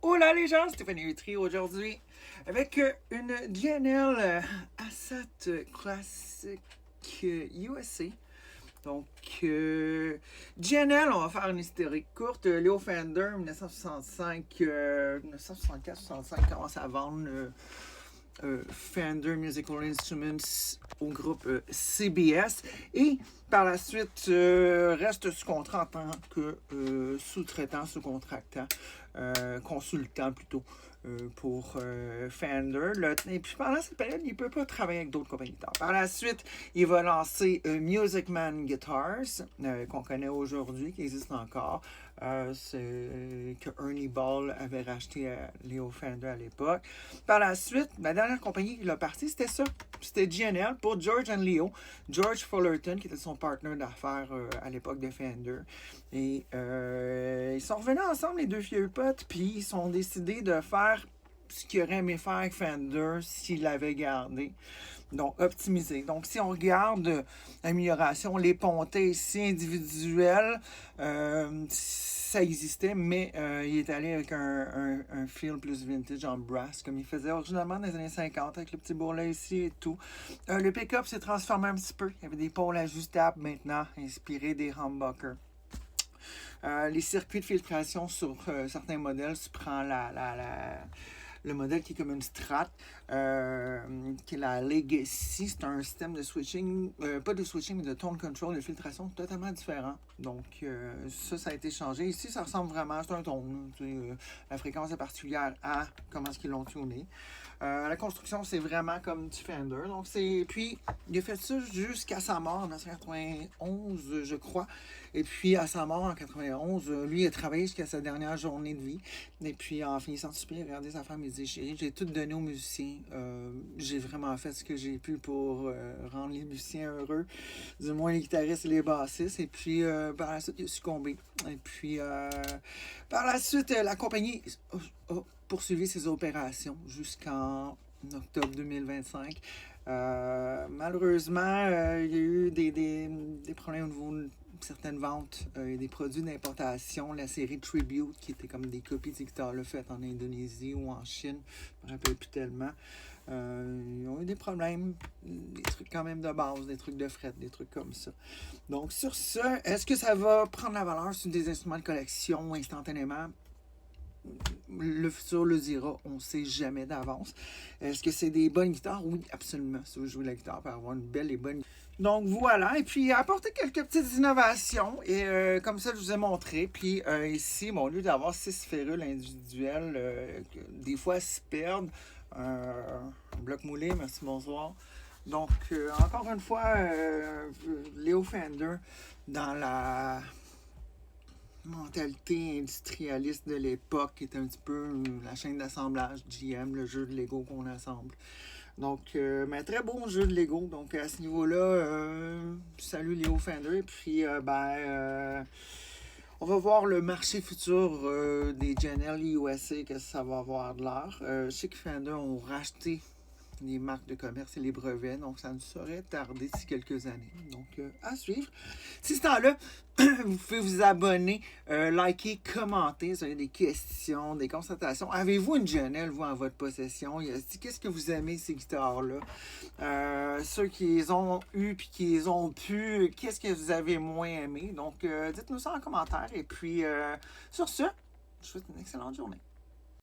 Hola les gens, Stéphanie Utri aujourd'hui avec une GNL Asset Classic USA. Donc, GNL, on va faire une historique courte. Leo Fender, 1965, 1964-65, commence à vendre Fender Musical Instruments au groupe CBS et par la suite reste sous contrat en tant que sous-traitant, sous-contractant, consultant plutôt pour Fender. Et puis pendant cette période, il ne peut pas travailler avec d'autres compagnies. Par la suite, il va lancer Music Man Guitars, qu'on connaît aujourd'hui, qui existe encore. C'est que Ernie Ball avait racheté Leo Fender à l'époque. Par la suite, la dernière compagnie qu'il a partie, c'était ça. C'était GNL pour George and Leo. George Fullerton, qui était son partner d'affaires à l'époque de Fender. Et ils sont revenus ensemble, les deux vieux potes, puis ils ont décidé de faire ce qu'il aurait aimé faire avec Fender s'il l'avait gardé. Donc, optimiser. Donc, si on regarde l'amélioration, les pontées ici individuelles, ça existait, mais il est allé avec un feel plus vintage en brass, comme il faisait originalement dans les années 50, avec le petit bourrelet ici et tout. Le pick-up s'est transformé un petit peu. Il y avait des pôles ajustables maintenant, inspirés des humbuckers. Les circuits de filtration sur certains modèles, tu prends le modèle qui est comme une Strat, qui est la Legacy. C'est un système de switching, pas de switching, mais de tone control, de filtration totalement différent. Donc, ça a été changé. Ici, ça ressemble vraiment, c'est un tone. La fréquence est particulière à comment est-ce qu'ils l'ont tuné. La construction, c'est vraiment comme du Fender. Donc, puis, il a fait ça jusqu'à sa mort en 1991, je crois. Et puis, à sa mort en 91, lui, il a travaillé jusqu'à sa dernière journée de vie. Et puis, en finissant de souper, regardez sa femme, il dit: chérie, j'ai tout donné aux musiciens. J'ai vraiment fait ce que j'ai pu pour rendre les musiciens heureux, du moins les guitaristes et les bassistes. Et puis, par la suite, il a succombé. Et puis, par la suite, la compagnie a poursuivi ses opérations jusqu'en octobre 2025. Malheureusement, il y a eu des problèmes au niveau de certaines ventes et des produits d'importation. La série Tribute, qui était comme des copies de ces guitares-là faites en Indonésie ou en Chine, je ne me rappelle plus tellement. Ils ont eu des problèmes, des trucs quand même de base, des trucs de fret, des trucs comme ça. Donc, sur ce, est-ce que ça va prendre la valeur sur des instruments de collection instantanément? Le futur le dira, on ne sait jamais d'avance. Est-ce que c'est des bonnes guitares? Oui, absolument. Si vous jouez la guitare, pour avoir une belle et bonne. Donc voilà, et puis apporter quelques petites innovations, et comme ça je vous ai montré. Puis ici, bon, au lieu d'avoir 6 férules individuelles, des fois elles se perdent. Un bloc moulé, merci, bonsoir. Donc encore une fois, Leo Fender dans la mentalité industrialiste de l'époque, qui est un petit peu la chaîne d'assemblage GM, le jeu de Lego qu'on assemble. Donc, mais très bon jeu de Lego. Donc, à ce niveau-là, salut Leo Fender. Et puis, on va voir le marché futur des GNL USA, que ça va avoir de l'air. Je sais que Fender ont racheté les marques de commerce et les brevets, donc ça ne saurait tarder d'ici quelques années. Donc, à suivre. Si ce temps-là, vous pouvez vous abonner, liker, commenter, si vous avez des questions, des constatations. Avez-vous une GNL, vous, en votre possession? Qu'est-ce que vous aimez, ces guitares-là? Ceux qui les ont eu puis qui les ont pu, qu'est-ce que vous avez moins aimé? Donc, dites-nous ça en commentaire. Et puis, sur ce, je vous souhaite une excellente journée.